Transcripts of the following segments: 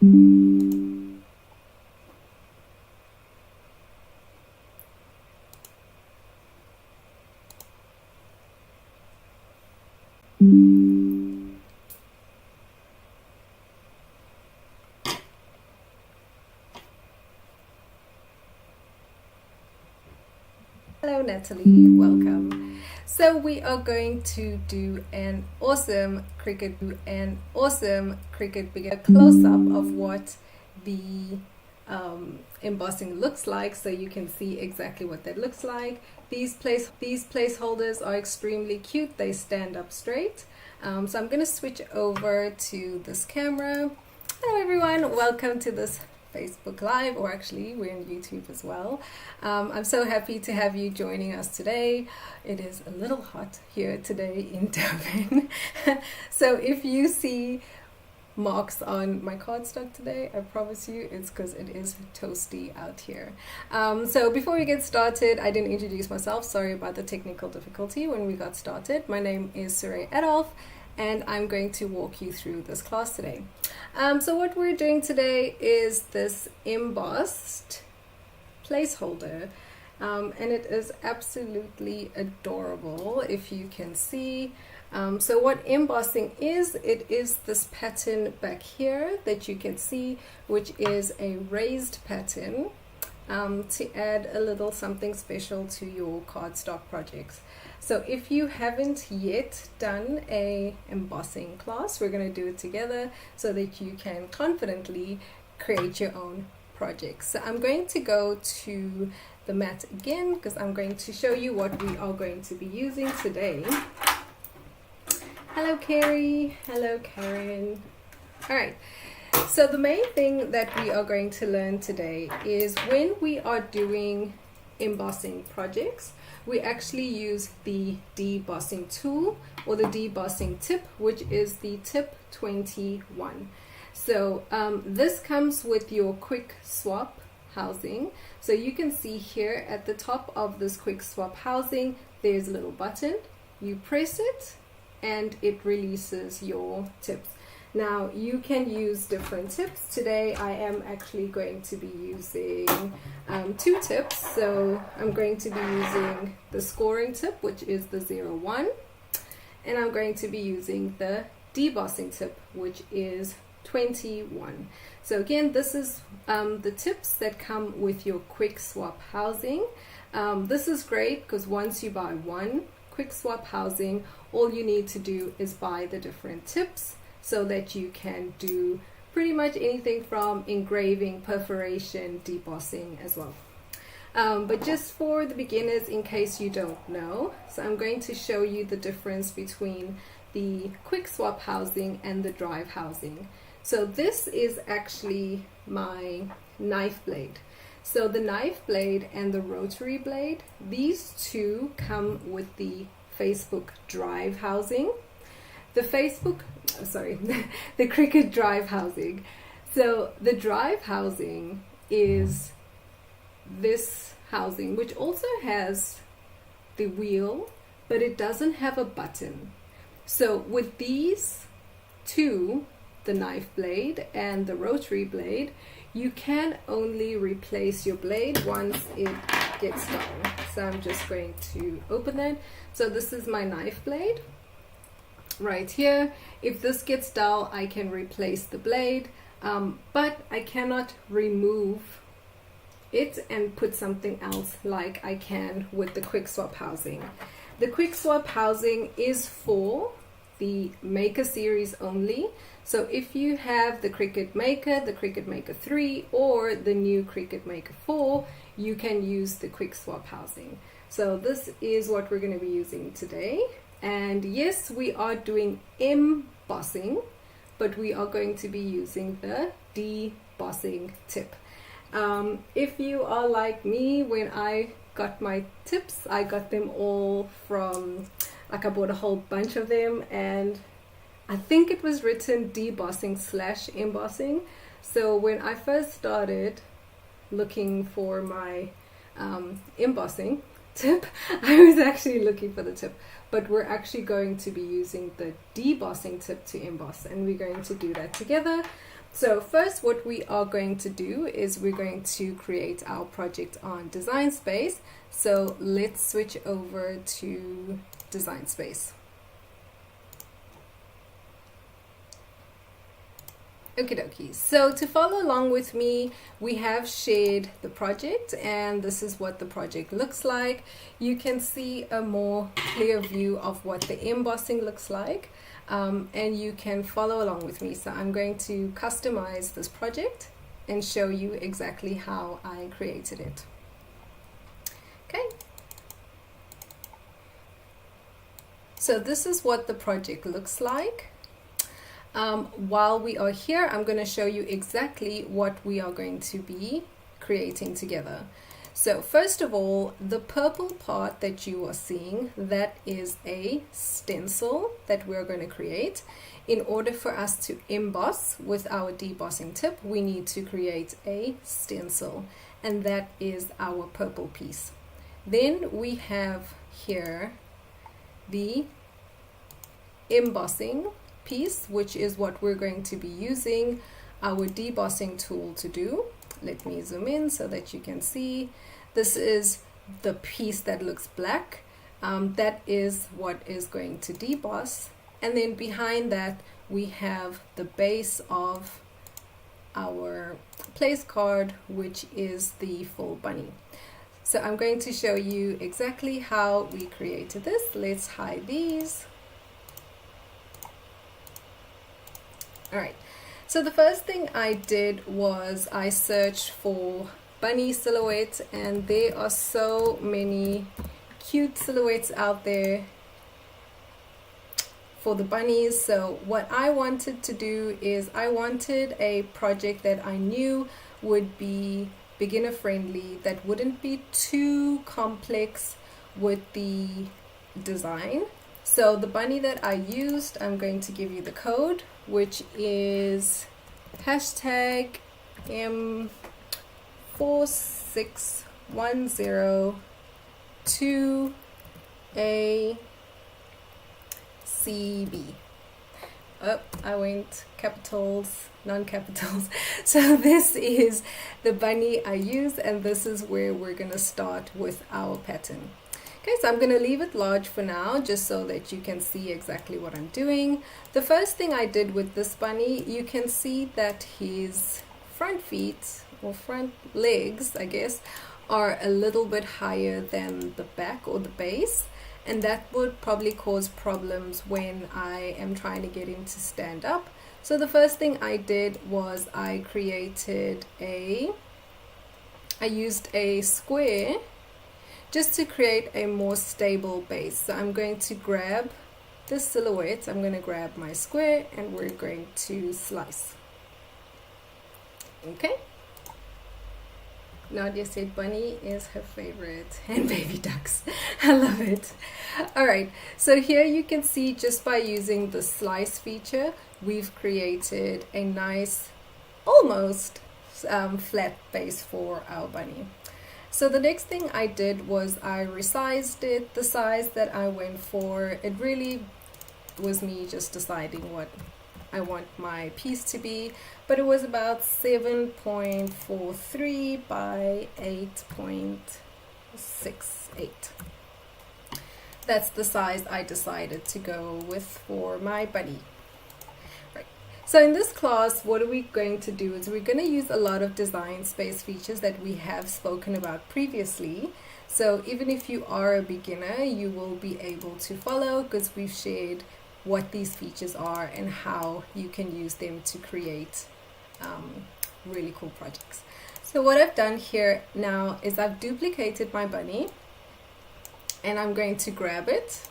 Hello Natalie, welcome. So we are going to do an awesome Cricut Beginner close-up of what the embossing looks like, so you can see exactly what that looks like. These placeholders are extremely cute. They stand up straight. So I'm going to switch over to this camera. Hello everyone, welcome to this Facebook Live, or actually we're on YouTube as well. I'm so happy to have you joining us today. It is a little hot here today in Durban. So if you see marks on my cardstock today, I promise you it's because it is toasty out here. So before we get started, I didn't introduce myself. Sorry about the technical difficulty when we got started. My name is Soraya and I'm going to walk you through this class today. So what we're doing today is this embossed placeholder, and it is absolutely adorable, if you can see. So what embossing is, it is this pattern back here that you can see, which is a raised pattern to add a little something special to your cardstock projects. So if you haven't yet done a embossing class, we're going to do it together so that you can confidently create your own projects. So I'm going to go to the mat again because I'm going to show you what we are going to be using today. Hello Carrie, hello Karen. All right, so the main thing that we are going to learn today is when we are doing embossing projects, we actually use the debossing tool or the debossing tip, which is the tip 21. So this comes with your QuickSwap housing. So you can see here at the top of this QuickSwap housing, there's a little button. You press it and it releases your tips. Now you can use different tips. Today I am actually going to be using two tips. So I'm going to be using the scoring tip, which is the 01, and I'm going to be using the debossing tip, which is 21. So again, this is the tips that come with your QuickSwap housing. This is great because once you buy one QuickSwap housing, all you need to do is buy the different tips, so that you can do pretty much anything from engraving, perforation, debossing as well. But just for the beginners, in case you don't know, so I'm going to show you the difference between the QuickSwap housing and the drive housing. So this is actually my knife blade. So the knife blade and the rotary blade, these two come with the Facebook drive housing. The Cricut drive housing. So the drive housing is this housing, which also has the wheel, but it doesn't have a button. So with these two, the knife blade and the rotary blade, you can only replace your blade once it gets dull. So I'm just going to open that. So this is my knife blade. Right here, if this gets dull, I can replace the blade, but I cannot remove it and put something else like I can with the QuickSwap housing. The QuickSwap housing is for the Maker series only. So if you have the Cricut Maker, the Cricut Maker 3, or the new Cricut Maker 4, you can use the QuickSwap housing. So this is what we're going to be using today. And yes, we are doing embossing, but we are going to be using the debossing tip. If you are like me, when I got my tips, I got them all from, like I bought a whole bunch of them, and I think it was written debossing/embossing. So when I first started looking for my embossing tip, I was actually looking for the tip, but we're actually going to be using the debossing tip to emboss, and we're going to do that together. So first what we are going to do is we're going to create our project on Design Space. So let's switch over to Design Space. Okie dokie. So to follow along with me, we have shared the project and this is what the project looks like. You can see a more clear view of what the embossing looks like, and you can follow along with me. So I'm going to customize this project and show you exactly how I created it. Okay. So this is what the project looks like. While we are here, I'm going to show you exactly what we are going to be creating together. So first of all, the purple part that you are seeing, that is a stencil that we're going to create. In order for us to emboss with our debossing tip, we need to create a stencil, and that is our purple piece. Then we have here the embossing piece, which is what we're going to be using our debossing tool to do. Let me zoom in so that you can see. This is the piece that looks black. That is what is going to deboss. And then behind that, we have the base of our place card, which is the full bunny. So I'm going to show you exactly how we created this. Let's hide these. All right, so the first thing I did was I searched for bunny silhouettes, and there are so many cute silhouettes out there for the bunnies. So what I wanted to do is I wanted a project that I knew would be beginner friendly, that wouldn't be too complex with the design. So the bunny that I used, I'm going to give you the code, which is hashtag M46102ACB. Oh, I went capitals, non-capitals. So this is the bunny I use, and this is where we're going to start with our pattern. Okay, so I'm going to leave it large for now, just so that you can see exactly what I'm doing. The first thing I did with this bunny, you can see that his front feet, or front legs, I guess, are a little bit higher than the back or the base. And that would probably cause problems when I am trying to get him to stand up. So the first thing I did was I used a square just to create a more stable base. So I'm going to grab the silhouette, I'm going to grab my square, and we're going to slice. Okay. Nadia said bunny is her favorite, and baby ducks. I love it. All right, so here you can see just by using the slice feature, we've created a nice, almost flat base for our bunny. So the next thing I did was I resized it, the size that I went for. It really was me just deciding what I want my piece to be, but it was about 7.43 by 8.68. That's the size I decided to go with for my bunny. Right. So in this class, what are we going to do is we're going to use a lot of Design Space features that we have spoken about previously. So even if you are a beginner, you will be able to follow, because we've shared what these features are and how you can use them to create really cool projects. So what I've done here now is I've duplicated my bunny, and I'm going to grab it,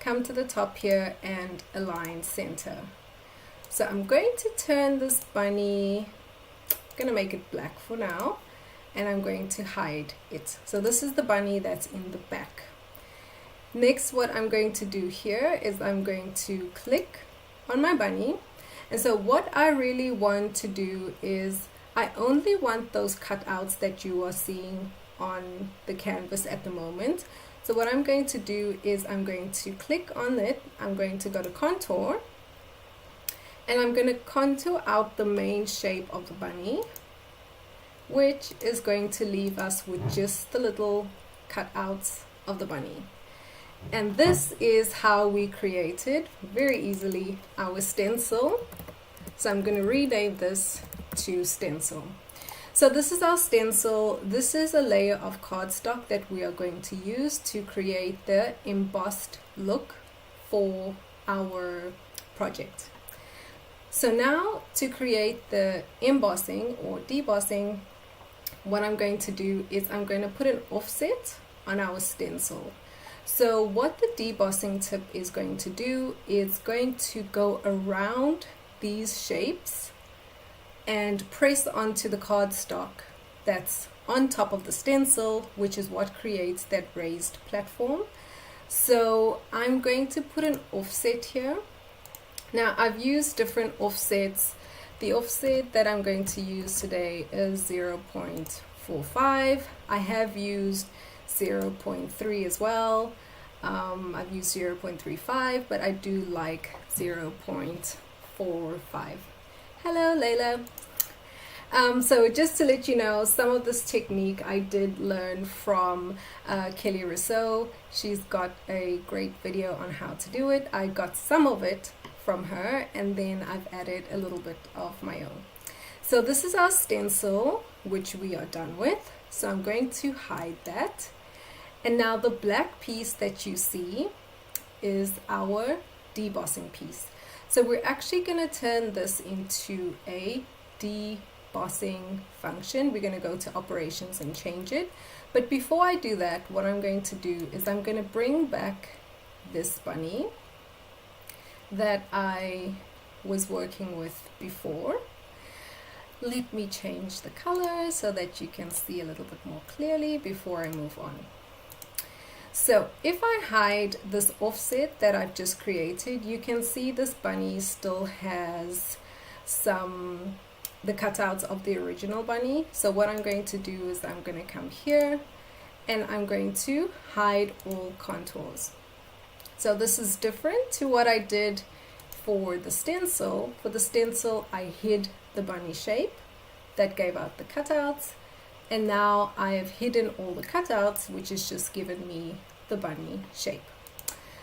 come to the top here, and align center. So I'm going to turn this bunny, I'm going to make it black for now, and I'm going to hide it. So this is the bunny that's in the back. Next, what I'm going to do here is I'm going to click on my bunny. And so what I really want to do is I only want those cutouts that you are seeing on the canvas at the moment. So what I'm going to do is I'm going to click on it. I'm going to go to contour, and I'm going to contour out the main shape of the bunny, which is going to leave us with just the little cutouts of the bunny. And this is how we created very easily our stencil. So I'm going to rename this to stencil. So this is our stencil. This is a layer of cardstock that we are going to use to create the embossed look for our project. So now to create the embossing or debossing, what I'm going to do is I'm going to put an offset on our stencil. So what the debossing tip is going to do is going to go around these shapes and press onto the cardstock that's on top of the stencil, which is what creates that raised platform. So I'm going to put an offset here. Now I've used different offsets. The offset that I'm going to use today is 0.45. I have used 0.3 as well. I've used 0.35, but I do like 0.45. Hello, Layla. So just to let you know, some of this technique I did learn from Kelly Rousseau. She's got a great video on how to do it. I got some of it from her, and then I've added a little bit of my own. So this is our stencil, which we are done with. So I'm going to hide that. And now the black piece that you see is our debossing piece. So we're actually going to turn this into a debossing function. We're going to go to operations and change it. But before I do that, what I'm going to do is I'm going to bring back this bunny that I was working with before. Let me change the color so that you can see a little bit more clearly before I move on. So if I hide this offset that I've just created, you can see this bunny still has the cutouts of the original bunny. So what I'm going to do is I'm going to come here and I'm going to hide all contours. So this is different to what I did for the stencil. For the stencil, I hid the bunny shape that gave out the cutouts. And now I have hidden all the cutouts, which has just given me the bunny shape.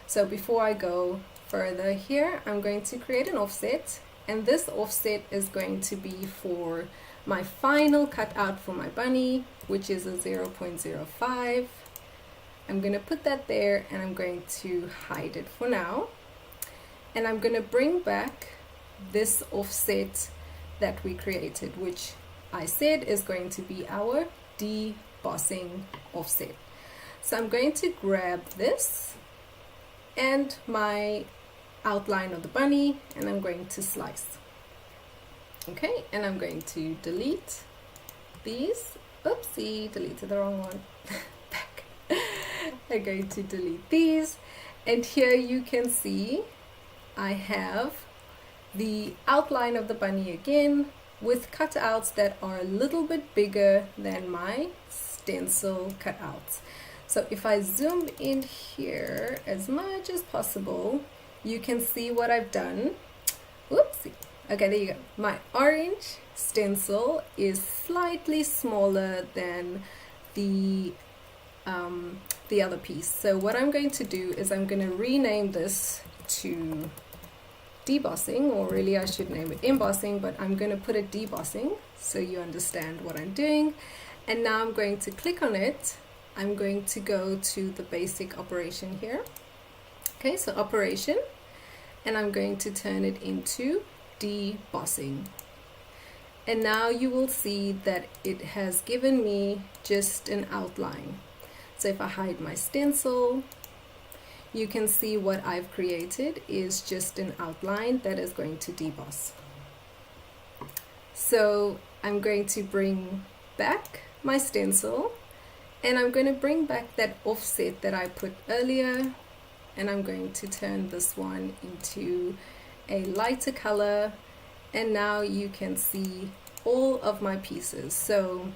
So before I go further here, I'm going to create an offset, and this offset is going to be for my final cutout for my bunny, which is a 0.05. I'm going to put that there, and I'm going to hide it for now. And I'm going to bring back this offset that we created, which I said is going to be our debossing offset. So I'm going to grab this and my outline of the bunny, and I'm going to slice. Okay, and I'm going to delete these. Oopsie, deleted the wrong one. Back. I'm going to delete these, and here you can see I have the outline of the bunny again, with cutouts that are a little bit bigger than my stencil cutouts. So if I zoom in here as much as possible, you can see what I've done. Whoopsie. Okay, there you go. My orange stencil is slightly smaller than the other piece. So what I'm going to do is I'm going to rename this to debossing, or really I should name it embossing, but I'm going to put it debossing so you understand what I'm doing. And now I'm going to click on it. I'm going to go to the basic operation here. Okay, so operation, and I'm going to turn it into debossing. And now you will see that it has given me just an outline. So if I hide my stencil, you can see what I've created is just an outline that is going to deboss. So I'm going to bring back my stencil, and I'm going to bring back that offset that I put earlier, and I'm going to turn this one into a lighter color, and now you can see all of my pieces. So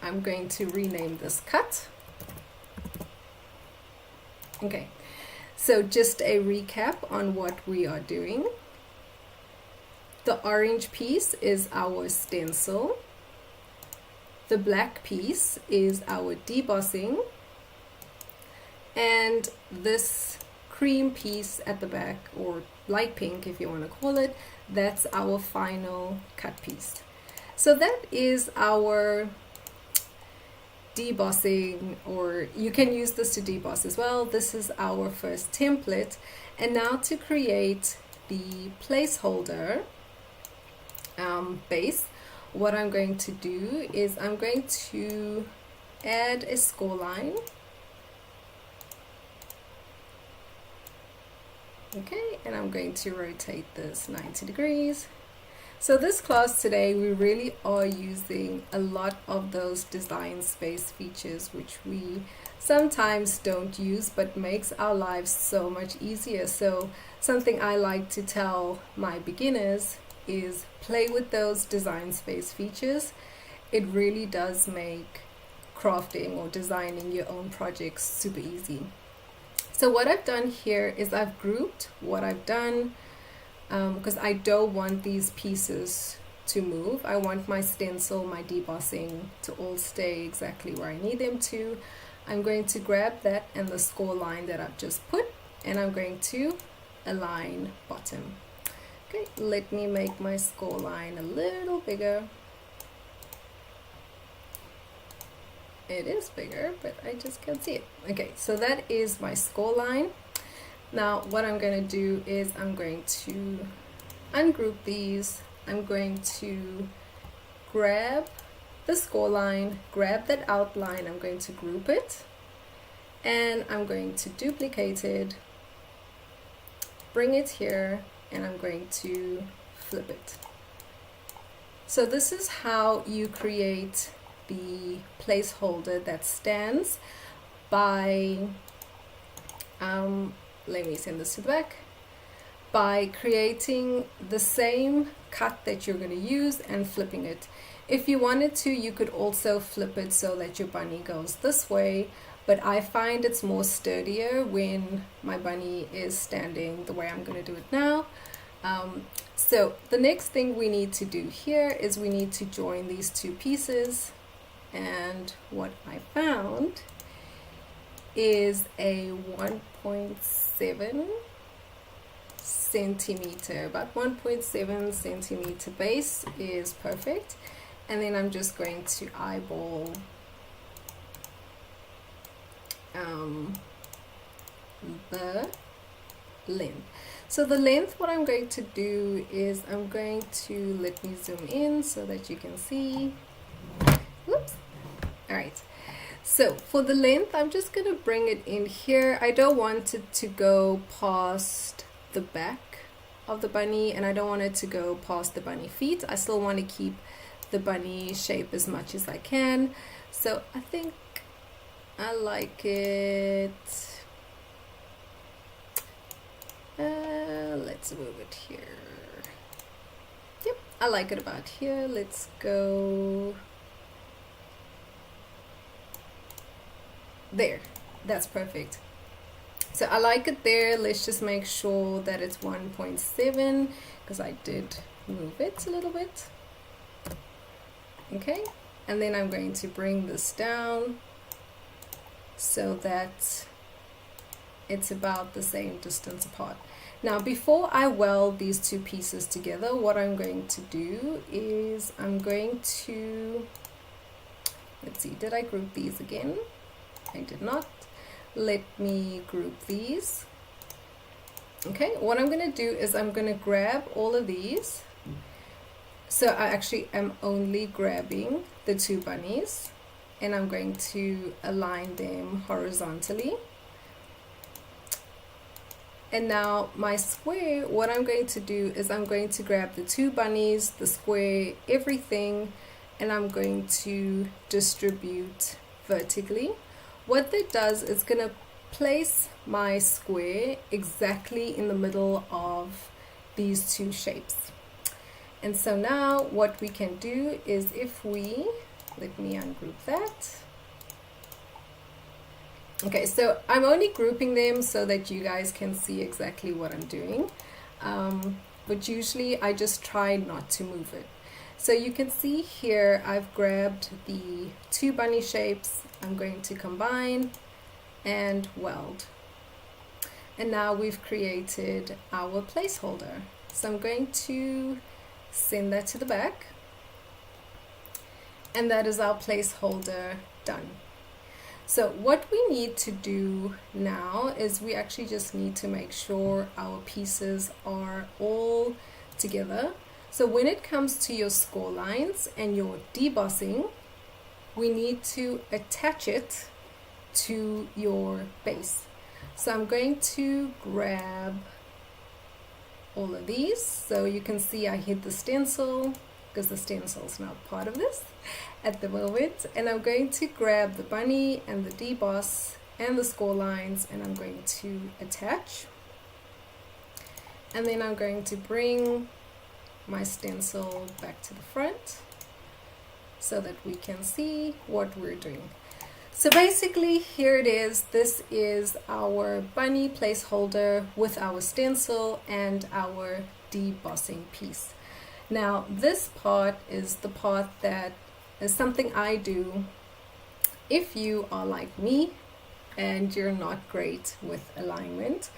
I'm going to rename this cut. Okay, so just a recap on what we are doing. The orange piece is our stencil. The black piece is our debossing. And this cream piece at the back, or light pink if you want to call it, that's our final cut piece. So that is our debossing, or you can use this to deboss as well. This is our first template. And now to create the placeholder base, what I'm going to do is I'm going to add a score line. Okay, and I'm going to rotate this 90 degrees. So this class today, we really are using a lot of those design space features which we sometimes don't use, but makes our lives so much easier. So something I like to tell my beginners is play with those design space features. It really does make crafting or designing your own projects super easy. So what I've done here is I've grouped what I've done, because I don't want these pieces to move. I want my stencil, my debossing to all stay exactly where I need them to. I'm going to grab that and the score line that I've just put, and I'm going to align bottom. Okay, let me make my score line a little bigger. It is bigger, but I just can't see it. Okay, so that is my score line. Now what I'm going to do is I'm going to ungroup these. I'm going to grab the score line, grab that outline, I'm going to group it, and I'm going to duplicate it, bring it here, and I'm going to flip it. So this is how you create the placeholder that stands by, let me send this to the back, by creating the same cut that you're going to use and flipping it. If you wanted to, you could also flip it so that your bunny goes this way, but I find it's more sturdier when my bunny is standing the way I'm going to do it now. So the next thing we need to do here is we need to join these two pieces, and what I found is a 1.7 centimeter, about 1.7 centimeter base is perfect. And then I'm just going to eyeball the length. So the length, what I'm going to do is I'm going to, let me zoom in so that you can see. Whoops. All right. So for the length, I'm just going to bring it in here. I don't want it to go past the back of the bunny, and I don't want it to go past the bunny feet. I still want to keep the bunny shape as much as I can. So I think I like it. Let's move it here. Yep, I like it about here. Let's go there. That's perfect. So I like it there. Let's just make sure that it's 1.7 because I did move it a little bit. Okay, and then I'm going to bring this down so that it's about the same distance apart. Now before I weld these two pieces together, what I'm going to do is I'm going to, let's see, did I group these again? I did not. Let me group these. Okay, what I'm going to do is I'm going to grab all of these. So I actually am only grabbing the two bunnies, and I'm going to align them horizontally. And now my square, what I'm going to do is I'm going to grab the two bunnies, the square, everything, and I'm going to distribute vertically. What that does is going to place my square exactly in the middle of these two shapes. And so now what we can do is if we, let me ungroup that. Okay, so I'm only grouping them so that you guys can see exactly what I'm doing. but usually I just try not to move it. So you can see here I've grabbed the two bunny shapes. I'm going to combine and weld. And now we've created our placeholder. So I'm going to send that to the back. And that is our placeholder done. So what we need to do now is we actually just need to make sure our pieces are all together. So when it comes to your score lines and your debossing, we need to attach it to your base. So I'm going to grab all of these. So you can see I hit the stencil because the stencil is not part of this at the moment. And I'm going to grab the bunny and the deboss and the score lines, and I'm going to attach. And then I'm going to bring my stencil back to the front so that we can see what we're doing. So basically here it is. This is our bunny placeholder with our stencil and our debossing piece. Now this part is the part that is something I do if you are like me and you're not great with alignment.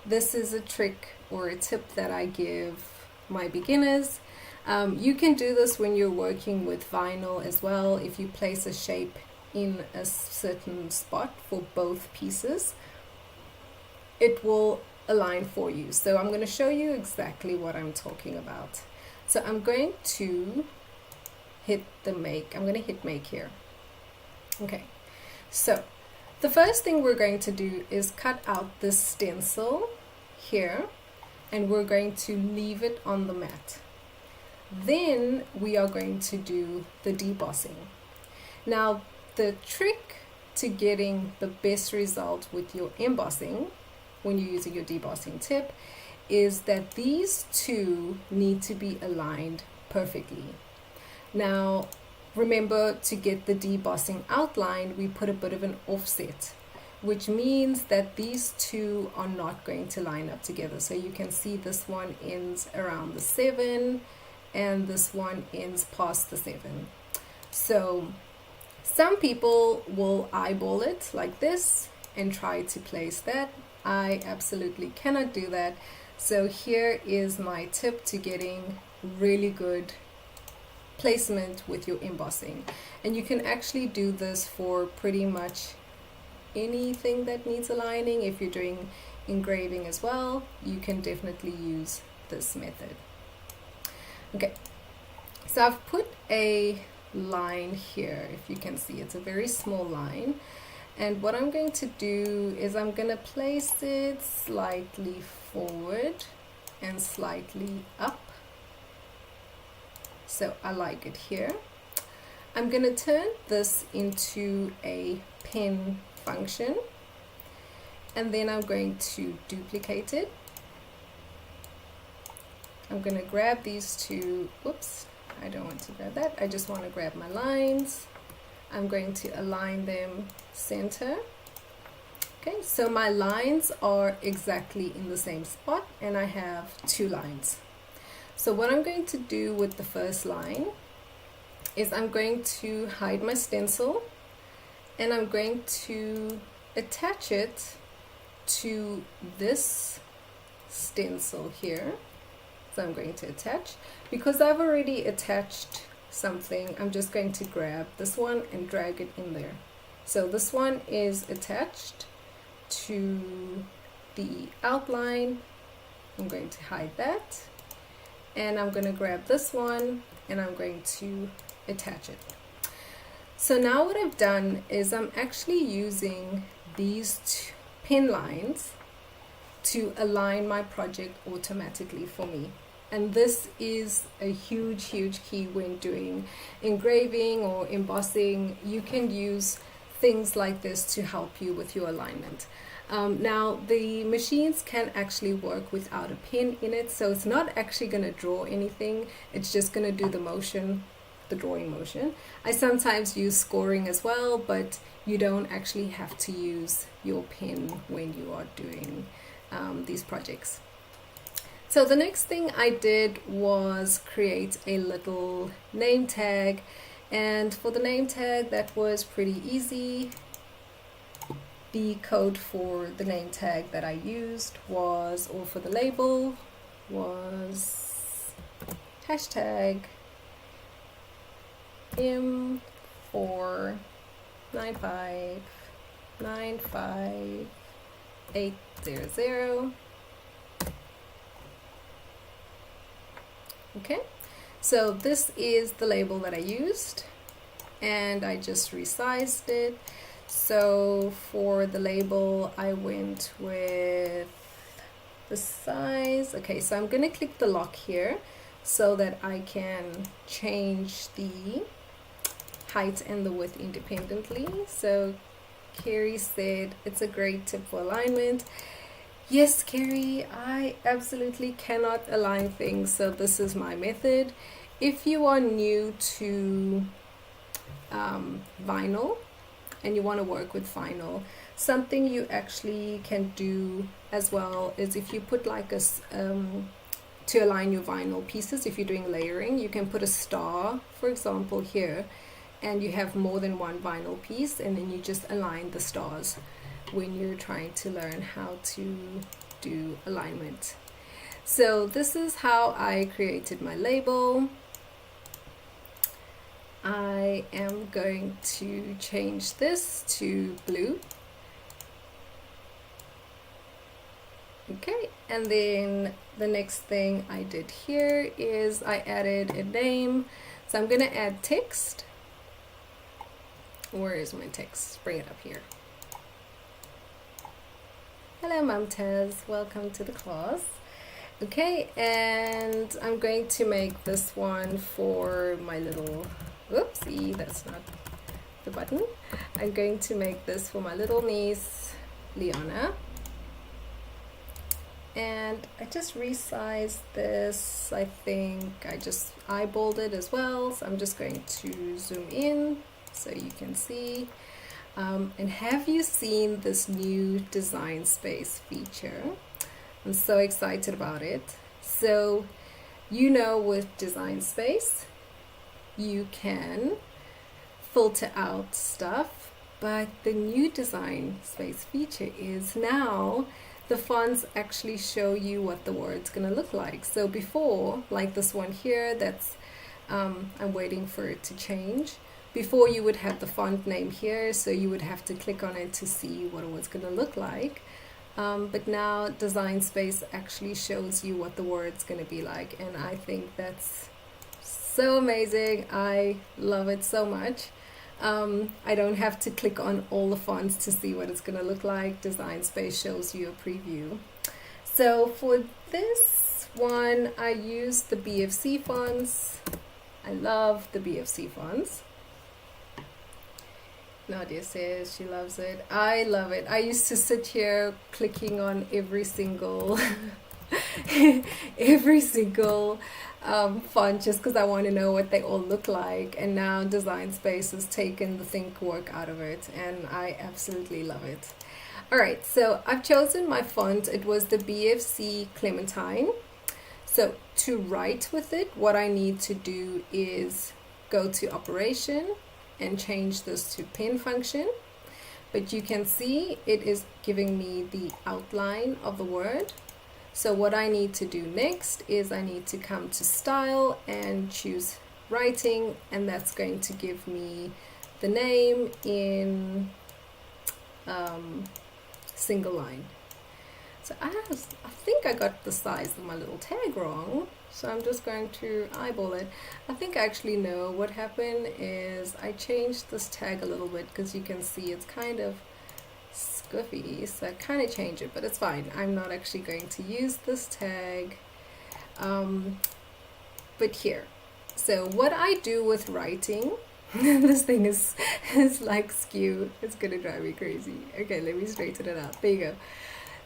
This is a trick or a tip that I give my beginners. You can do this when you're working with vinyl as well. If you place a shape in a certain spot for both pieces, it will align for you. So I'm going to show you exactly what I'm talking about. So I'm going to hit the make. I'm going to hit make here. Okay, so the first thing we're going to do is cut out this stencil here, and we're going to leave it on the mat. Then we are going to do the debossing. Now the trick to getting the best result with your embossing when you're using your debossing tip is that these two need to be aligned perfectly. Now remember, to get the debossing outline, we put a bit of an offset, which means that these two are not going to line up together. So you can see this one ends around the 7 and this one ends past the 7. So some people will eyeball it like this and try to place that. I absolutely cannot do that. So here is my tip to getting really good placement with your embossing. And you can actually do this for pretty much anything that needs aligning. If you're doing engraving as well, you can definitely use this method. Okay, so I've put a line here. If you can see, it's a very small line, and what I'm going to do is I'm going to place it slightly forward and slightly up. So I like it here. I'm going to turn this into a pen function, and then I'm going to duplicate it. I'm going to grab these two. Oops, I don't want to grab that. I just want to grab my lines. I'm going to align them center. Okay, so my lines are exactly in the same spot, and I have two lines. So what I'm going to do with the first line is I'm going to hide my stencil, and I'm going to attach it to this stencil here. So I'm going to attach, because I've already attached something, I'm just going to grab this one and drag it in there. So this one is attached to the outline. I'm going to hide that, and I'm going to grab this one and I'm going to attach it. So now what I've done is I'm actually using these pen lines to align my project automatically for me. And this is a huge key when doing engraving or embossing. You can use things like this to help you with your alignment. Now the machines can actually work without a pen in it, so it's not actually going to draw anything. It's just going to do the motion, the drawing motion. I sometimes use scoring as well, but you don't actually have to use your pen when you are doing these projects. So the next thing I did was create a little name tag, and for the name tag that was pretty easy. The code for the name tag that I used was, or for the label, was hashtag M49595800. Okay, so this is the label that I used, and I just resized it. So for the label, I went with the size. Okay, so I'm going to click the lock here so that I can change the height and the width independently. So Carrie said it's a great tip for alignment. Yes, Carrie, I absolutely cannot align things, so this is my method. If you are new to vinyl and you want to work with vinyl, something you actually can do as well is if you put like a to align your vinyl pieces, if you're doing layering, you can put a star, for example, here, and you have more than one vinyl piece, and then you just align the stars when you're trying to learn how to do alignment. So this is how I created my label. I am going to change this to blue. Okay, and then the next thing I did here is I added a name. So I'm going to add text. Where is my text? Bring it up here. Hello Mumtaz, welcome to the class. Okay, and I'm going to make this one for my little, whoopsie, that's not the button. I'm going to make this for my little niece, Liana. And I just resized this. I think I just eyeballed it as well. So I'm just going to zoom in so you can see. And have you seen this new Design Space feature? I'm so excited about it. So, you know, with Design Space, you can filter out stuff, but the new Design Space feature is now the fonts actually show you what the word's gonna look like. So before, like this one here, that's I'm waiting for it to change. Before, you would have the font name here, so you would have to click on it to see what it was going to look like. But now Design Space actually shows you what the word's going to be like, and I think that's so amazing. I love it so much. I don't have to click on all the fonts to see what it's going to look like. Design Space shows you a preview. So for this one, I used the BFC fonts. I love the BFC fonts. Nadia says she loves it. I love it. I used to sit here clicking on every single font just because I want to know what they all look like. And now Design Space has taken the think work out of it, and I absolutely love it. Alright, so I've chosen my font. It was the BFC Clementine. So to write with it, what I need to do is go to Operation and change this to pen function. But you can see it is giving me the outline of the word. So what I need to do next is I need to come to Style and choose Writing, and that's going to give me the name in single line. So I think I got the size of my little tag wrong, so I'm just going to eyeball it. I think I actually know what happened is I changed this tag a little bit because you can see it's kind of squiffy, so I kind of changed it, but it's fine. I'm not actually going to use this tag, but here. So what I do with writing, this thing is like skew. It's gonna drive me crazy. Okay, let me straighten it out. There you go.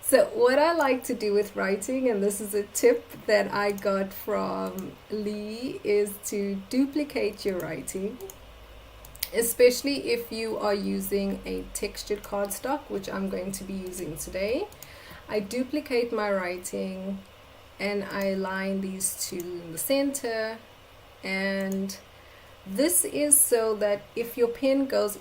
So what I like to do with writing, and this is a tip that I got from Lee, is to duplicate your writing, especially if you are using a textured cardstock, which I'm going to be using today. I duplicate my writing and I align these two in the center. And this is so that if your pen goes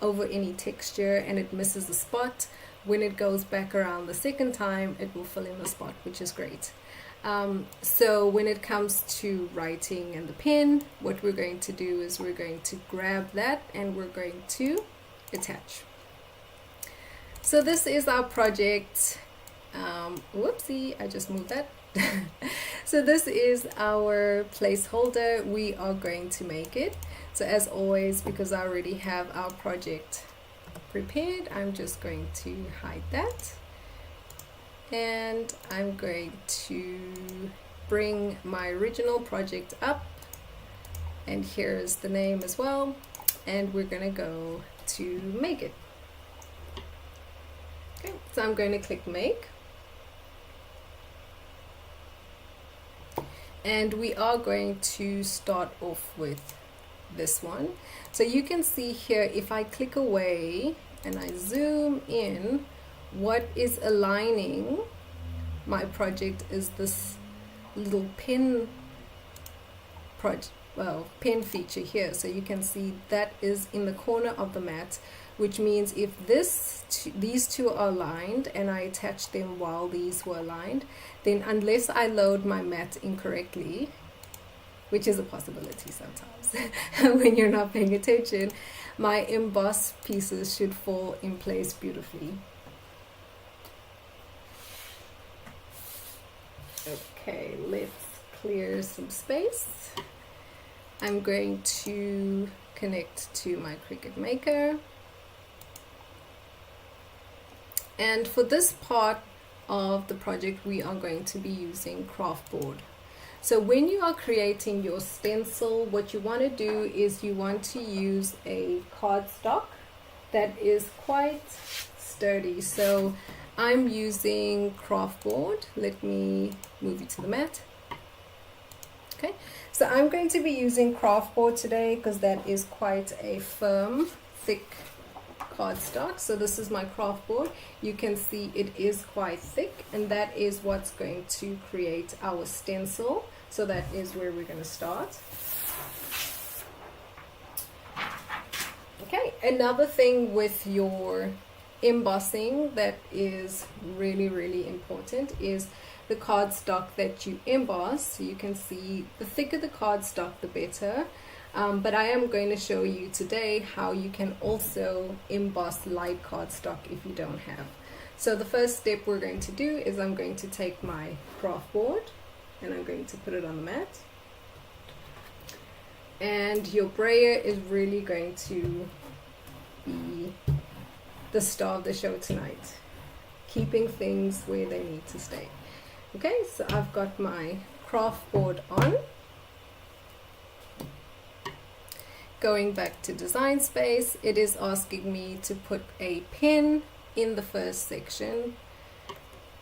over any texture and it misses the spot, when it goes back around the second time, it will fill in the spot, which is great. So when it comes to writing and the pen, what we're going to do is we're going to grab that and we're going to attach. So this is our project. Whoopsie, I just moved that. So this is our placeholder. We are going to make it. So as always, because I already have our project prepared, I'm just going to hide that. And I'm going to bring my original project up, and here's the name as well, and we're gonna go to make it. Okay, so I'm going to click make, and we are going to start off with this one. So you can see here, if I click away and I zoom in, what is aligning my project is this little pen pen feature here. So you can see that is in the corner of the mat, which means if these two are aligned and I attach them while these were aligned, then unless I load my mat incorrectly, which is a possibility sometimes when you're not paying attention, my embossed pieces should fall in place beautifully. Okay, let's clear some space. I'm going to connect to my Cricut Maker. And for this part of the project, we are going to be using craft board. So when you are creating your stencil, what you want to do is you want to use a cardstock that is quite sturdy. So I'm using craft board. Let me move you to the mat. Okay, so I'm going to be using craft board today because that is quite a firm, thick cardstock. So this is my craft board. You can see it is quite thick, and that is what's going to create our stencil. So that is where we're going to start. Okay, another thing with your embossing that is really, really important is the cardstock that you emboss. So you can see the thicker the cardstock, the better. But I am going to show you today how you can also emboss light cardstock if you don't have. So the first step we're going to do is I'm going to take my craft board and I'm going to put it on the mat. And your brayer is really going to be the star of the show tonight, keeping things where they need to stay. Okay, so I've got my craft board on. Going back to Design Space, it is asking me to put a pen in the first section,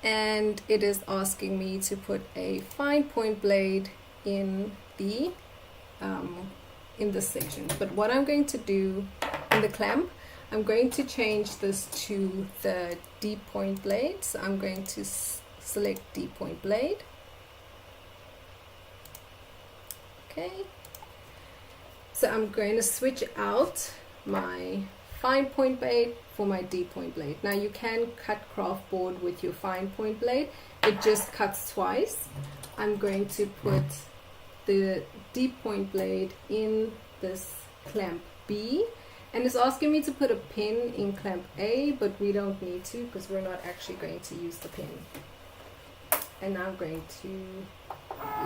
and it is asking me to put a fine point blade in the in this section. But what I'm going to do in the clamp, I'm going to change this to the deep point blade. So I'm going to select deep point blade. Okay, so I'm going to switch out my fine point blade for my deep point blade. Now you can cut craft board with your fine point blade, it just cuts twice. I'm going to put the deep point blade in this clamp B, and it's asking me to put a pin in clamp A, but we don't need to because we're not actually going to use the pin. And now I'm going to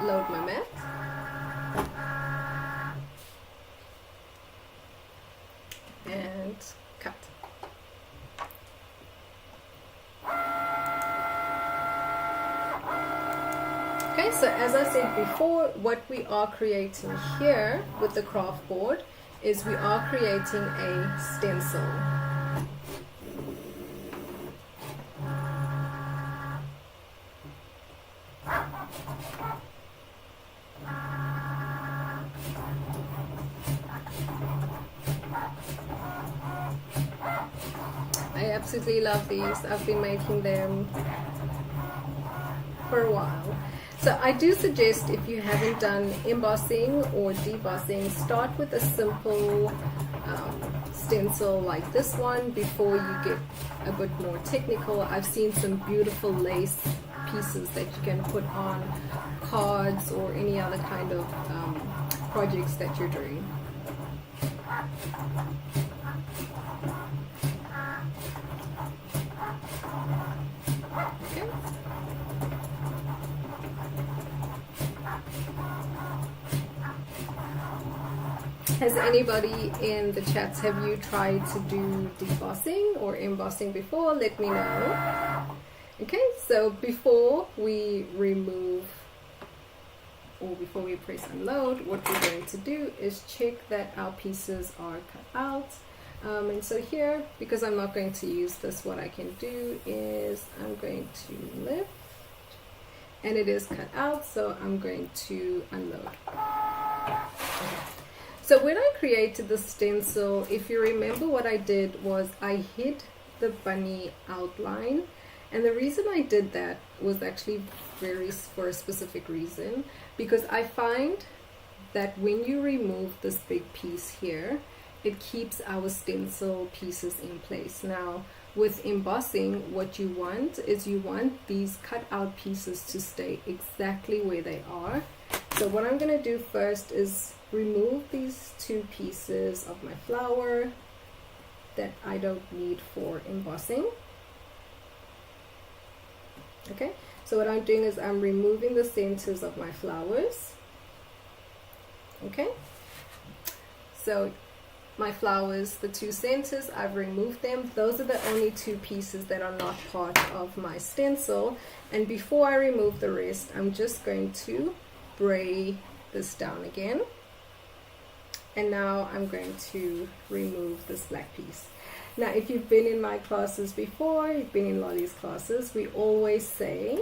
load my mat. And cut. Okay, so as I said before, what we are creating here with the craft board is we are creating a stencil. I absolutely love these. I've been making them for a while. So I do suggest, if you haven't done embossing or debossing, start with a simple stencil like this one before you get a bit more technical. I've seen some beautiful lace pieces that you can put on cards or any other kind of projects that you're doing. Okay. Has anybody in the chats, have you tried to do debossing or embossing before? Let me know. Okay, so before we remove or before we press unload, what we're going to do is check that our pieces are cut out. And so here, because I'm not going to use this, what I can do is I'm going to lift, and it is cut out, so I'm going to unload. So when I created the stencil, if you remember, what I did was I hid the bunny outline, and the reason I did that was actually for a specific reason, because I find that when you remove this big piece here, it keeps our stencil pieces in place. Now with embossing, what you want is you want these cut out pieces to stay exactly where they are. So what I'm going to do first is remove these two pieces of my flower that I don't need for embossing. Okay, so what I'm doing is I'm removing the centers of my flowers. Okay, so my flowers, the two centers, I've removed them. Those are the only two pieces that are not part of my stencil. And before I remove the rest, I'm just going to bray this down again. And now I'm going to remove this black piece. Now, if you've been in my classes before, you've been in Lolly's classes, we always say,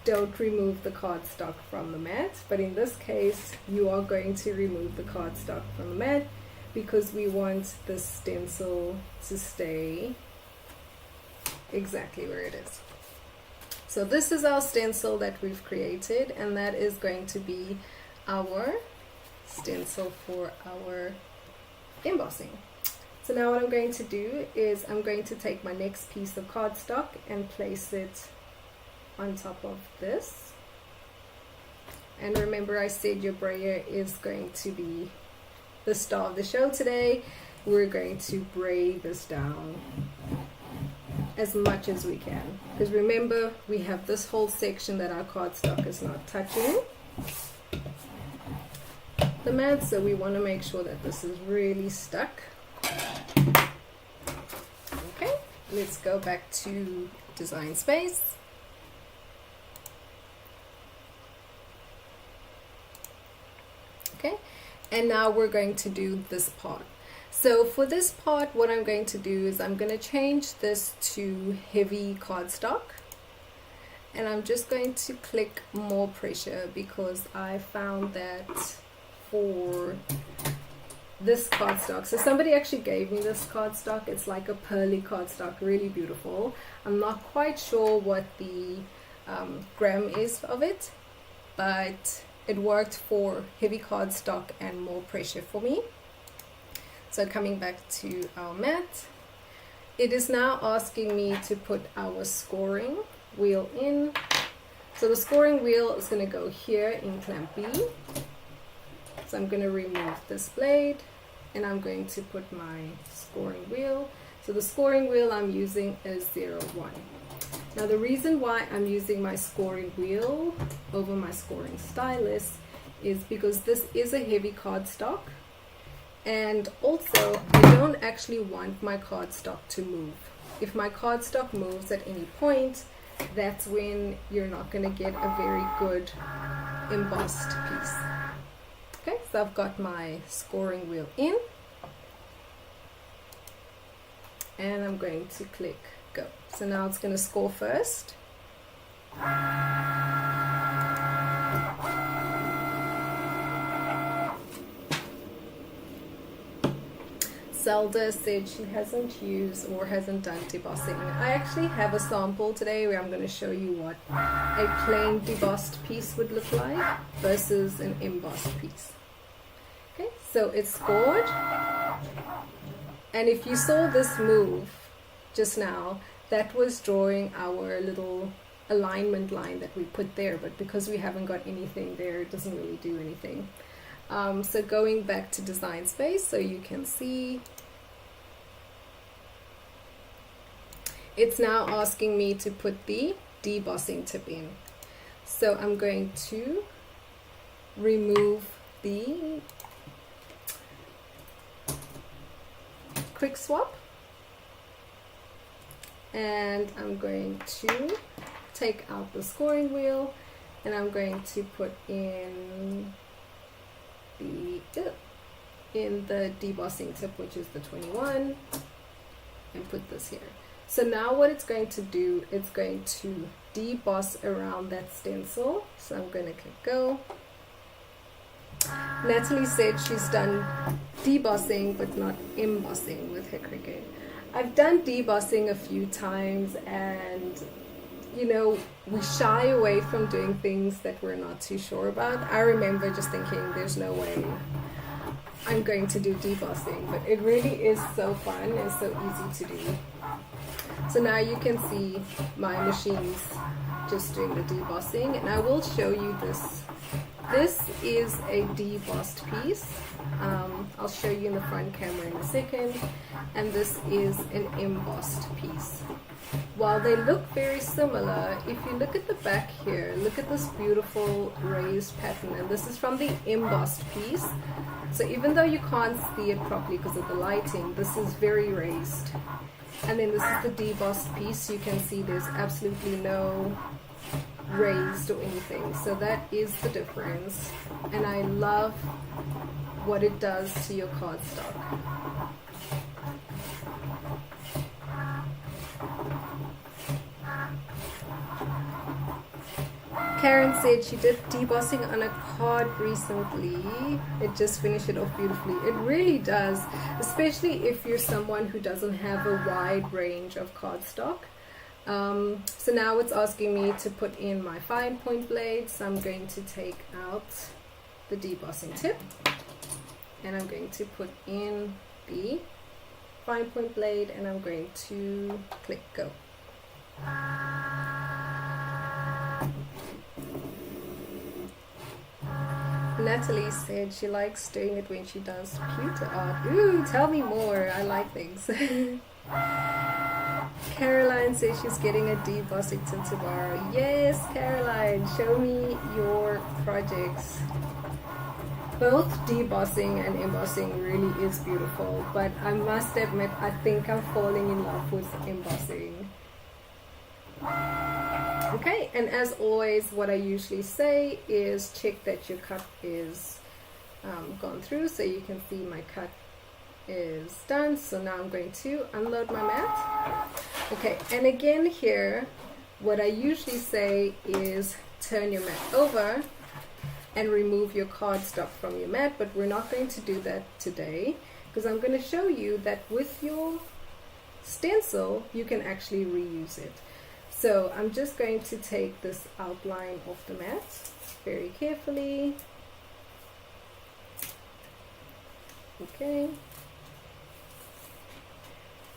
don't remove the cardstock from the mat. But in this case, you are going to remove the cardstock from the mat because we want the stencil to stay exactly where it is. So this is our stencil that we've created, and that is going to be our stencil for our embossing. So now what I'm going to do is I'm going to take my next piece of cardstock and place it on top of this. And remember, I said your brayer is going to be the star of the show today. We're going to bray this down as much as we can, because remember, we have this whole section that our cardstock is not touching the mat, so we want to make sure that this is really stuck. Okay, let's go back to Design Space. Okay, and now we're going to do this part. So for this part, what I'm going to do is I'm going to change this to heavy cardstock, and I'm just going to click more pressure because I found that for this cardstock, so somebody actually gave me this cardstock. It's like a pearly cardstock, really beautiful. I'm not quite sure what the gram is of it, but it worked for heavy cardstock and more pressure for me. So coming back to our mat, it is now asking me to put our scoring wheel in. So the scoring wheel is going to go here in clamp B. So I'm going to remove this blade and I'm going to put my scoring wheel. So the scoring wheel I'm using is 01. Now the reason why I'm using my scoring wheel over my scoring stylus is because this is a heavy cardstock, and also I don't actually want my cardstock to move. If my cardstock moves at any point, that's when you're not going to get a very good embossed piece. Okay, so I've got my scoring wheel in, and I'm going to click go. So now it's going to score first. Zelda said she hasn't used or hasn't done debossing. I actually have a sample today where I'm going to show you what a plain debossed piece would look like versus an embossed piece. Okay, so it's scored, and if you saw this move just now, that was drawing our little alignment line that we put there, but because we haven't got anything there, it doesn't really do anything. So going back to Design Space, so you can see it's now asking me to put the debossing tip in. So I'm going to remove the QuickSwap, and I'm going to take out the scoring wheel, and I'm going to put in the debossing tip, which is the 21, and put this here. So now what it's going to do, it's going to deboss around that stencil. So I'm going to click go. Natalie said she's done debossing but not embossing with her Cricut. I've done debossing a few times, and you know, we shy away from doing things that we're not too sure about. I remember just thinking, there's no way I'm going to do debossing, but it really is so fun and so easy to do. So now you can see my machines just doing the debossing, and I will show you this. This is a debossed piece. I'll show you in the front camera in a second, and this is an embossed piece. While they look very similar, if you look at the back here, look at this beautiful raised pattern, and this is from the embossed piece. So even though you can't see it properly because of the lighting, this is very raised. And then this is the debossed piece. You can see there's absolutely no raised or anything. So that is the difference, and I love what it does to your cardstock. Karen said she did debossing on a card recently. It just finished it off beautifully. It really does, especially if you're someone who doesn't have a wide range of cardstock. So now it's asking me to put in my fine point blades. So I'm going to take out the debossing tip, and I'm going to put in the fine point blade, and I'm going to click go. Natalie said she likes doing it when she does pewter art. Ooh, tell me more. I like things. Caroline says she's getting a debossing tip tomorrow. Yes, Caroline, show me your projects. Both debossing and embossing really is beautiful, but I must admit, I think I'm falling in love with embossing. Okay, and as always, what I usually say is check that your cut is gone through. So you can see my cut is done. So now I'm going to unload my mat. Okay, and again here, what I usually say is turn your mat over and remove your cardstock from your mat, but we're not going to do that today, because I'm going to show you that with your stencil, you can actually reuse it. So I'm just going to take this outline off the mat very carefully. Okay.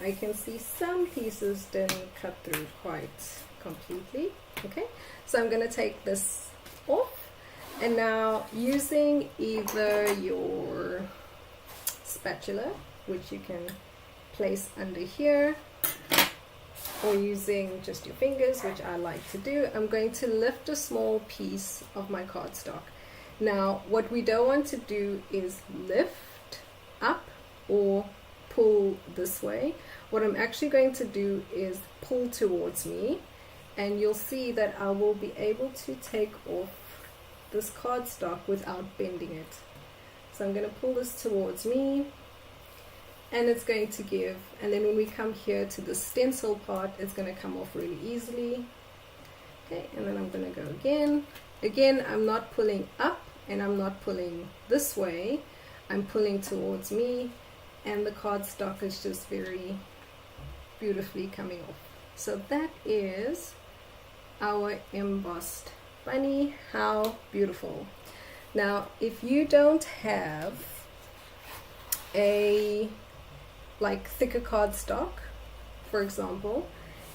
I can see some pieces didn't cut through quite completely. Okay, so I'm going to take this off, and now using either your spatula, which you can place under here, or using just your fingers, which I like to do, I'm going to lift a small piece of my cardstock. Now, what we don't want to do is lift up or pull this way. What I'm actually going to do is pull towards me, and you'll see that I will be able to take off this cardstock without bending it. So I'm going to pull this towards me, and it's going to give, and then when we come here to the stencil part, it's going to come off really easily. Okay, and then I'm going to go again. I'm not pulling up, and I'm not pulling this way. I'm pulling towards me, and the cardstock is just very beautifully coming off. So that is our embossed bunny. How beautiful. Now if you don't have a like thicker cardstock, for example,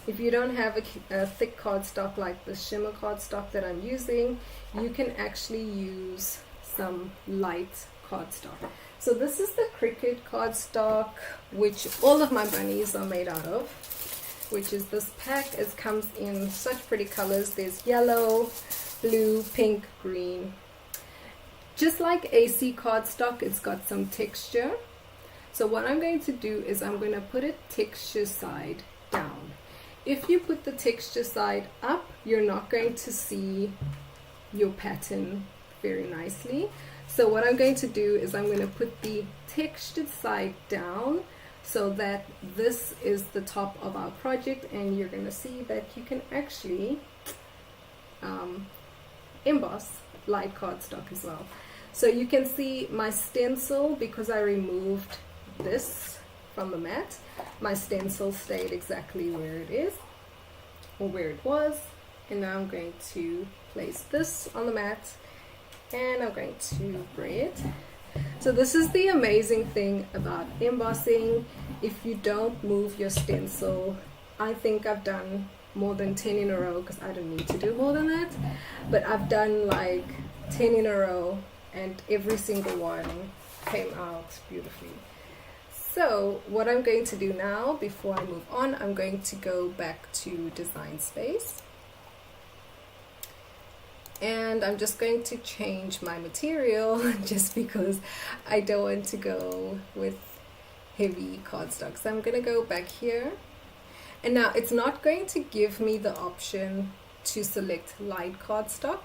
if you don't have a thick cardstock like the shimmer cardstock that I'm using, you can actually use some light cardstock. So this is the Cricut cardstock, which all of my bunnies are made out of, which is this pack. It comes in such pretty colors. There's yellow, blue, pink, green. Just like AC cardstock, it's got some texture. So what I'm going to do is I'm going to put it texture side down. If you put the texture side up, you're not going to see your pattern very nicely. So what I'm going to do is I'm going to put the textured side down so that this is the top of our project, and you're going to see that you can actually emboss light cardstock as well. So you can see my stencil, because I removed this from the mat, my stencil stayed exactly where it is, or where it was. And now I'm going to place this on the mat, and I'm going to spray it. So this is the amazing thing about embossing. If you don't move your stencil, I think I've done more than 10 in a row, because I don't need to do more than that, but I've done like 10 in a row, and every single one came out beautifully. So what I'm going to do now, before I move on, I'm going to go back to Design Space, and I'm just going to change my material just because I don't want to go with heavy cardstock. So I'm going to go back here, and now it's not going to give me the option to select light cardstock,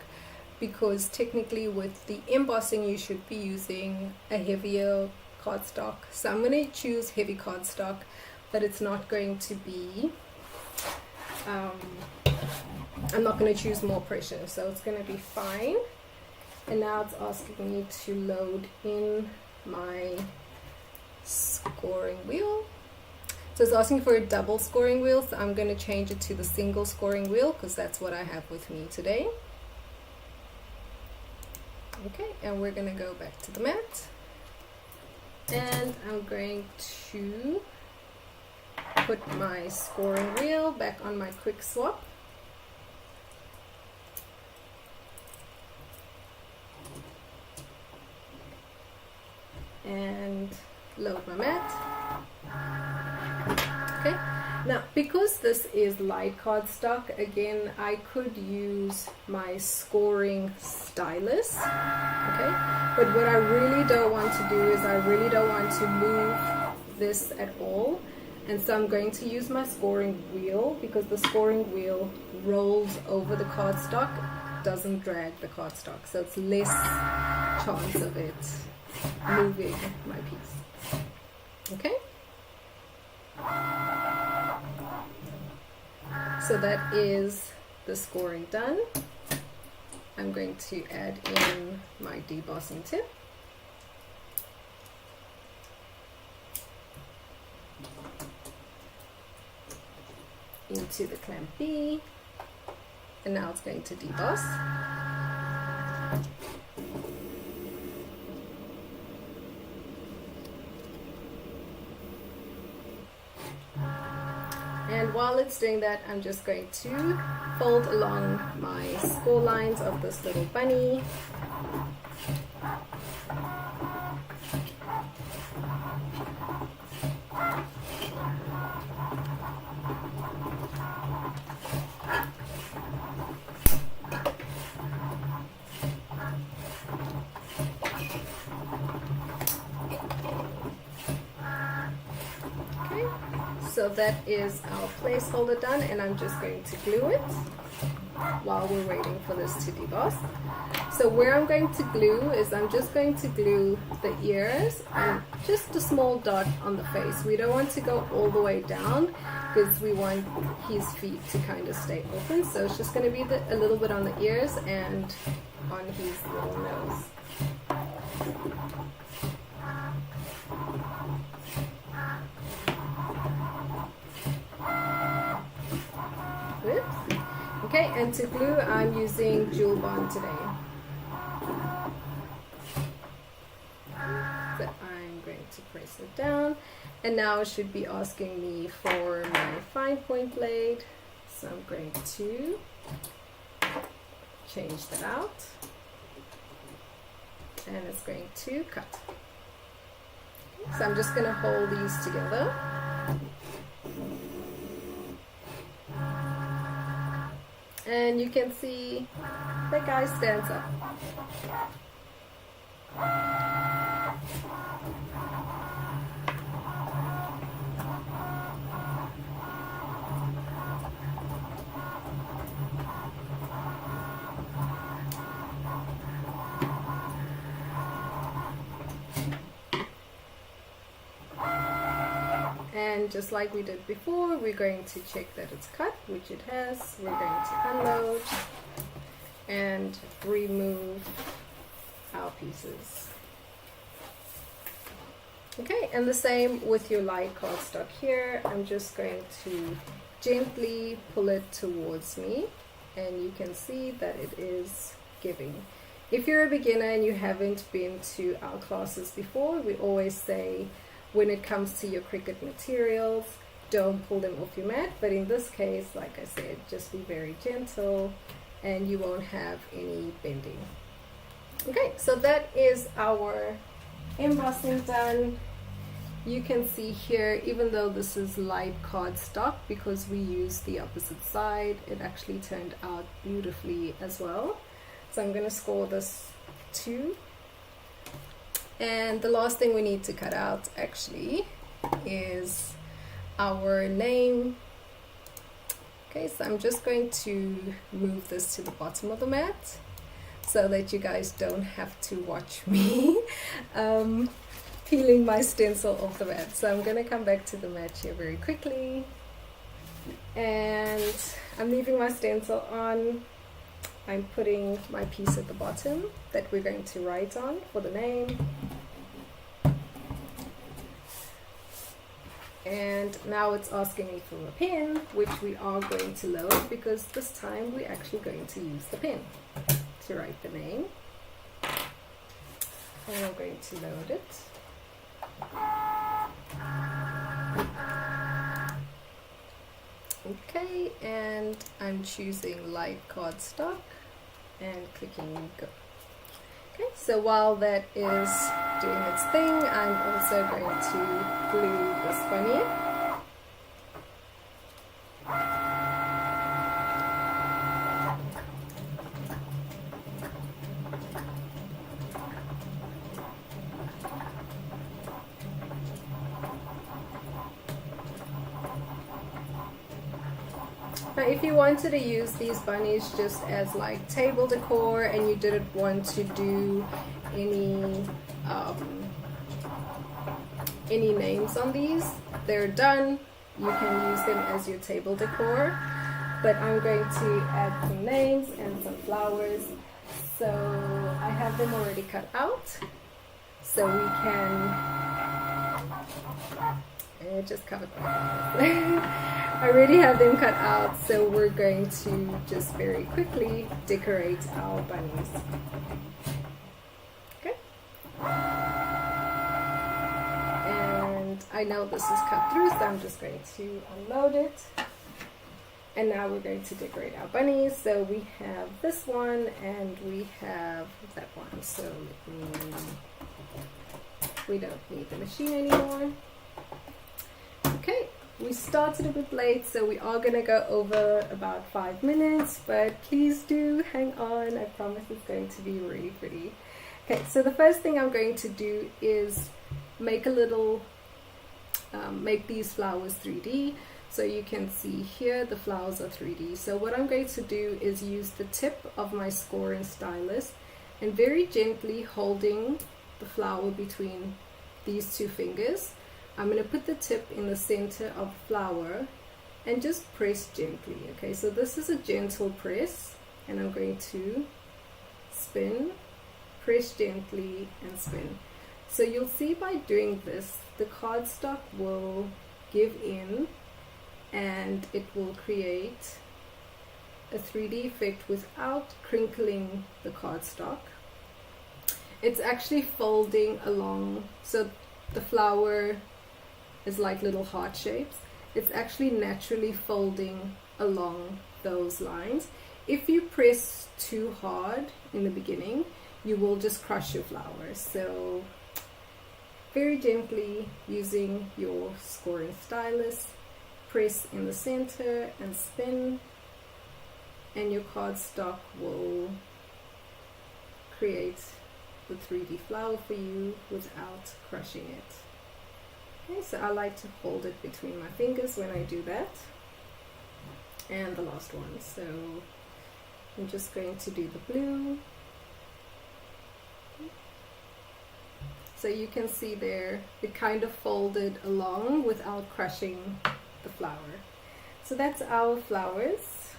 because technically with the embossing you should be using a heavier cardstock. So I'm going to choose heavy cardstock, but it's not going to be I'm not going to choose more pressure, so it's going to be fine. And now it's asking me to load in my scoring wheel. So it's asking for a double scoring wheel, so I'm going to change it to the single scoring wheel, because that's what I have with me today. Okay, and we're going to go back to the mat, and I'm going to put my scoring wheel back on my QuickSwap. And load my mat. Okay, now because this is light cardstock, again I could use my scoring stylus, okay, but what I really don't want to do is I really don't want to move this at all, and so I'm going to use my scoring wheel, because the scoring wheel rolls over the cardstock, doesn't drag the cardstock, so it's less chance of it moving my piece. Okay, so that is the scoring done. I'm going to add in my debossing tip. Into the clamp B, and now it's going to deboss. And while it's doing that, I'm just going to fold along my score lines of this little bunny. So that is our placeholder done, and I'm just going to glue it while we're waiting for this to deboss. So where I'm going to glue is I'm just going to glue the ears and just a small dot on the face. We don't want to go all the way down because we want his feet to kind of stay open. So it's just going to be a little bit on the ears and on his little nose. Okay, and to glue I'm using Jewel Bond today. So I'm going to press it down, and now it should be asking me for my fine point blade. So I'm going to change that out, and it's going to cut. So I'm just going to hold these together. And you can see the guy stands up. And just like we did before, we're going to check that it's cut, which it has. We're going to unload and remove our pieces. Okay, and the same with your light cardstock here. I'm just going to gently pull it towards me, and you can see that it is giving. If you're a beginner and you haven't been to our classes before, we always say, when it comes to your Cricut materials, don't pull them off your mat, but in this case, like I said, just be very gentle and you won't have any bending. Okay, so that is our embossing done. You can see here, even though this is light cardstock, because we used the opposite side, it actually turned out beautifully as well. So I'm going to score this 2. And the last thing we need to cut out actually is our name. Okay, so I'm just going to move this to the bottom of the mat so that you guys don't have to watch me peeling my stencil off the mat. So I'm going to come back to the mat here very quickly, and I'm leaving my stencil on. I'm putting my piece at the bottom that we're going to write on for the name. And now it's asking me for a pen, which we are going to load, because this time we're actually going to use the pen to write the name. And I'm going to load it. Okay, and I'm choosing light cardstock and clicking go. Okay, so while that is doing its thing, I'm also going to glue this bunny. Now if you wanted to use these bunnies just as like table decor and you didn't want to do any names on these, they're done. You can use them as your table decor, but I'm going to add some names and some flowers. So I have them already cut out, so we can just cover them. I already have them cut out, so we're going to just very quickly decorate our bunnies. Okay. And I know this is cut through, so I'm just going to unload it. And now we're going to decorate our bunnies. So we have this one and we have that one. So we don't need the machine anymore. Okay, we started a bit late, so we are going to go over about 5 minutes, but please do hang on. I promise it's going to be really pretty. Okay, so the first thing I'm going to do is make a little, make these flowers 3D. So you can see here the flowers are 3D. So what I'm going to do is use the tip of my scoring stylus and very gently holding the flower between these two fingers, I'm going to put the tip in the center of the flower and just press gently. Okay, so this is a gentle press, and I'm going to spin, press gently and spin. So you'll see by doing this, the cardstock will give in and it will create a 3D effect without crinkling the cardstock. It's actually folding along, so the flower is like little heart shapes. It's actually naturally folding along those lines. If you press too hard in the beginning, you will just crush your flowers. So very gently, using your scoring stylus, press in the center and spin, and your cardstock will create the 3D flower for you without crushing it. Okay, so I like to hold it between my fingers when I do that. And the last one, so I'm just going to do the blue. So you can see there, it kind of folded along without crushing the flower. So that's our flowers.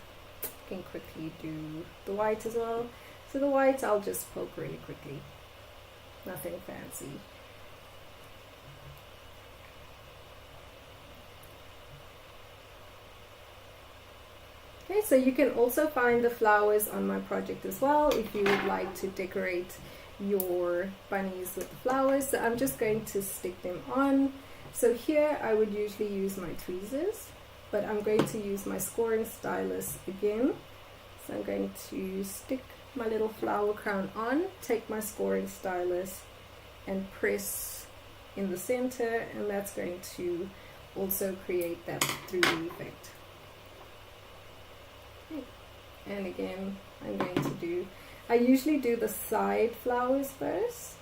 You can quickly do the white as well. So the white I'll just poke really quickly. Nothing fancy. Okay, so you can also find the flowers on my project as well if you would like to decorate your bunnies with the flowers. So I'm just going to stick them on. So here I would usually use my tweezers, but I'm going to use my scoring stylus again. So I'm going to stick my little flower crown on, take my scoring stylus and press in the center, and that's going to also create that 3D effect. Okay. And again, I'm going to do, I usually do the side flowers first,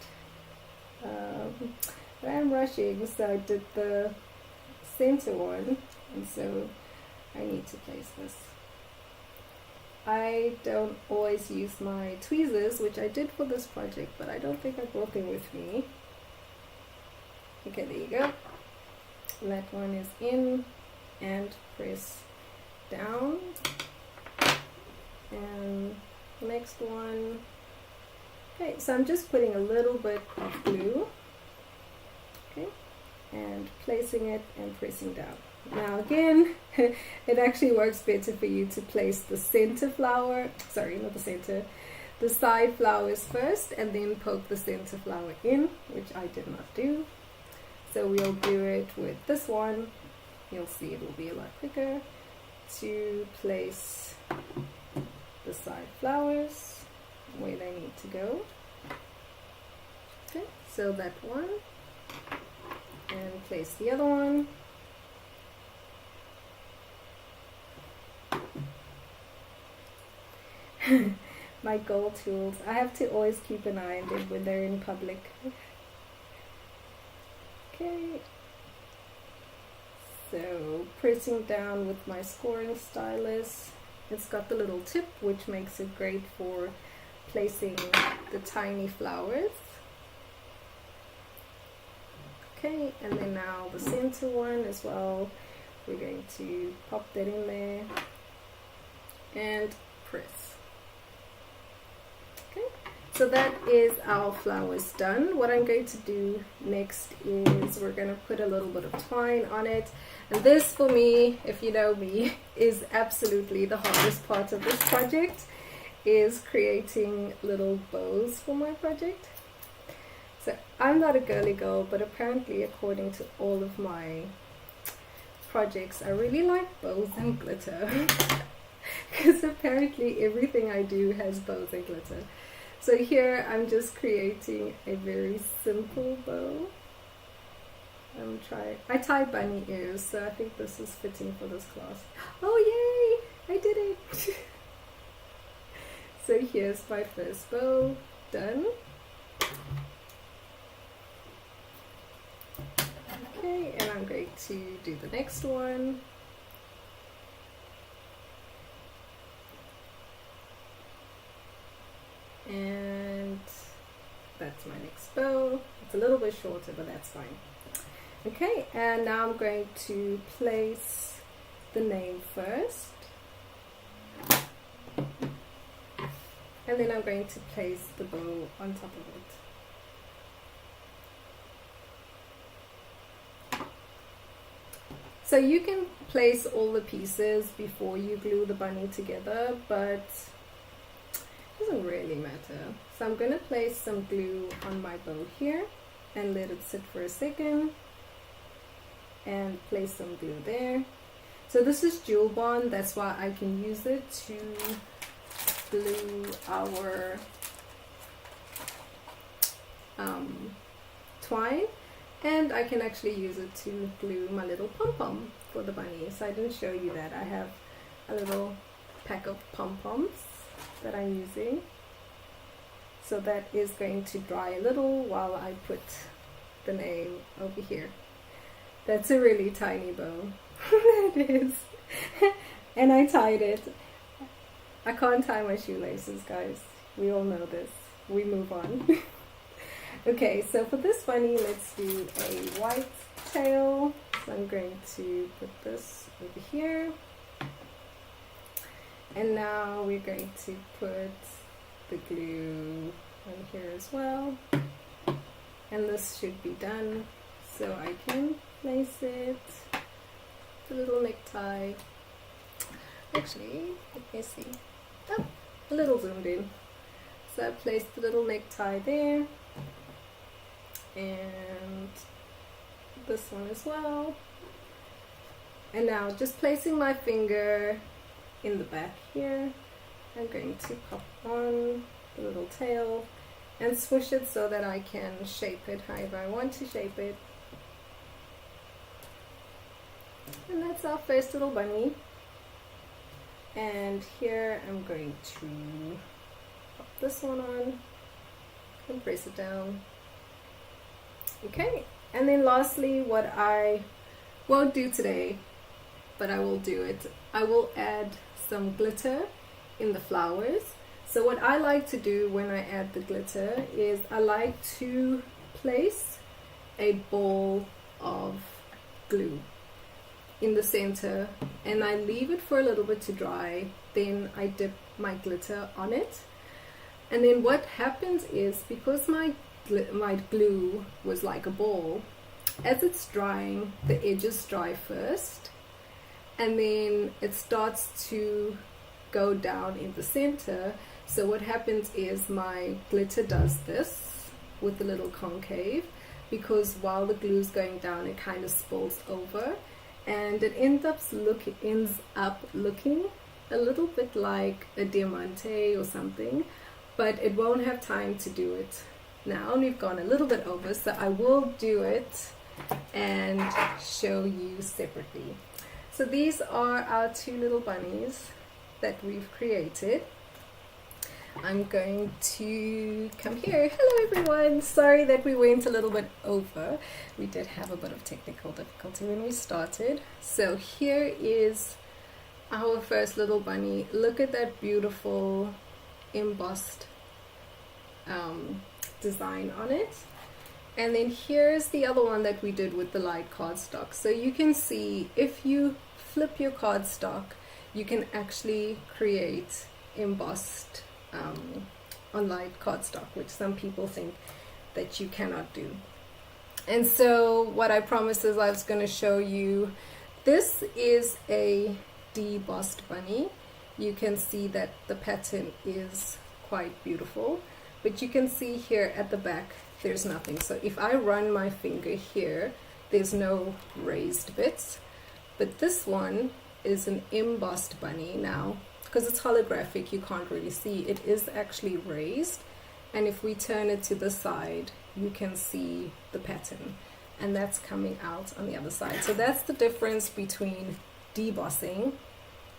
but I'm rushing, so I did the center one, and so I need to place this. I don't always use my tweezers, which I did for this project, but I don't think I brought them with me. Okay, there you go. That one is in, and press down. And next one. Okay, so I'm just putting a little bit of glue. Okay, and placing it and pressing down. Now again, it actually works better for you to place the center flower, sorry, not the center, the side flowers first and then poke the center flower in, which I did not do. So we'll do it with this one. You'll see it will be a lot quicker to place the side flowers where they need to go. Okay, so that one, and place the other one. My gold tools. I have to always keep an eye on them when they're in public. Okay. So pressing down with my scoring stylus. It's got the little tip, which makes it great for placing the tiny flowers. Okay, and then now the center one as well. We're going to pop that in there and press. Okay, so that is our flowers done. What I'm going to do next is we're going to put a little bit of twine on it. And this, for me, if you know me, is absolutely the hardest part of this project, is creating little bows for my project. So I'm not a girly girl, but apparently according to all of my projects, I really like bows and glitter. Because apparently everything I do has bows and glitter. So here I'm just creating a very simple bow. I tie bunny ears, so I think this is fitting for this class. Oh yay! I did it! So here's my first bow done. Okay, and I'm going to do the next one. And that's my next bow. It's a little bit shorter, but that's fine. Okay, and now I'm going to place the name first. And then I'm going to place the bow on top of it. So you can place all the pieces before you glue the bunny together, but it doesn't really matter. So I'm going to place some glue on my bow here and let it sit for a second, and place some glue there. So this is Jewel Bond, that's why I can use it to glue our twine, and I can actually use it to glue my little pom-pom for the bunny. So I didn't show you that. I have a little pack of pom-poms that I'm using. So that is going to dry a little while I put the name over here. That's a really tiny bow. It is. And I tied it. I can't tie my shoelaces, guys. We all know this. We move on. Okay, so for this bunny, let's do a white tail. So I'm going to put this over here. And now we're going to put the glue on here as well. And this should be done. So I can place it. The little necktie. Actually, let me see. Oh, a little zoomed in. So I placed the little necktie there. And this one as well. And now just placing my finger in the back here, I'm going to pop on the little tail and swoosh it so that I can shape it however I want to shape it. And that's our first little bunny. And here I'm going to pop this one on and press it down. Okay, and then lastly, what I won't do today, but I will do it, I will add some glitter in the flowers. So what I like to do when I add the glitter is I like to place a ball of glue in the center, and I leave it for a little bit to dry. Then I dip my glitter on it, and then what happens is, because my glue was like a ball, as it's drying, the edges dry first, and then it starts to go down in the center. So what happens is my glitter does this with the little concave, because while the glue is going down, it kind of spills over, and it ends up looking a little bit like a diamante or something, but it won't have time to do it now. We've gone a little bit over, so I will do it and show you separately. So these are our two little bunnies that we've created. I'm going to come here. Hello everyone, sorry that we went a little bit over. We did have a bit of technical difficulty when we started. So here is our first little bunny. Look at that beautiful embossed design on it. And then here's the other one that we did with the light cardstock. So you can see, if you flip your cardstock, you can actually create embossed on light cardstock, which some people think that you cannot do. And so what I promised is I was going to show you, this is a debossed bunny. You can see that the pattern is quite beautiful, but you can see here at the back there's nothing. So if I run my finger here, there's no raised bits. But this one is an embossed bunny. Now, because it's holographic, you can't really see. It is actually raised. And if we turn it to the side, you can see the pattern. And that's coming out on the other side. So that's the difference between debossing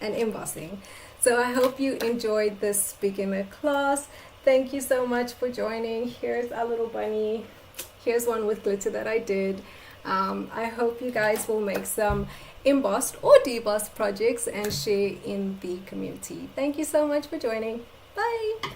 and embossing. So I hope you enjoyed this beginner class. Thank you so much for joining. Here's our little bunny. Here's one with glitter that I did. I hope you guys will make some embossed or debossed projects and share in the community. Thank you so much for joining. Bye.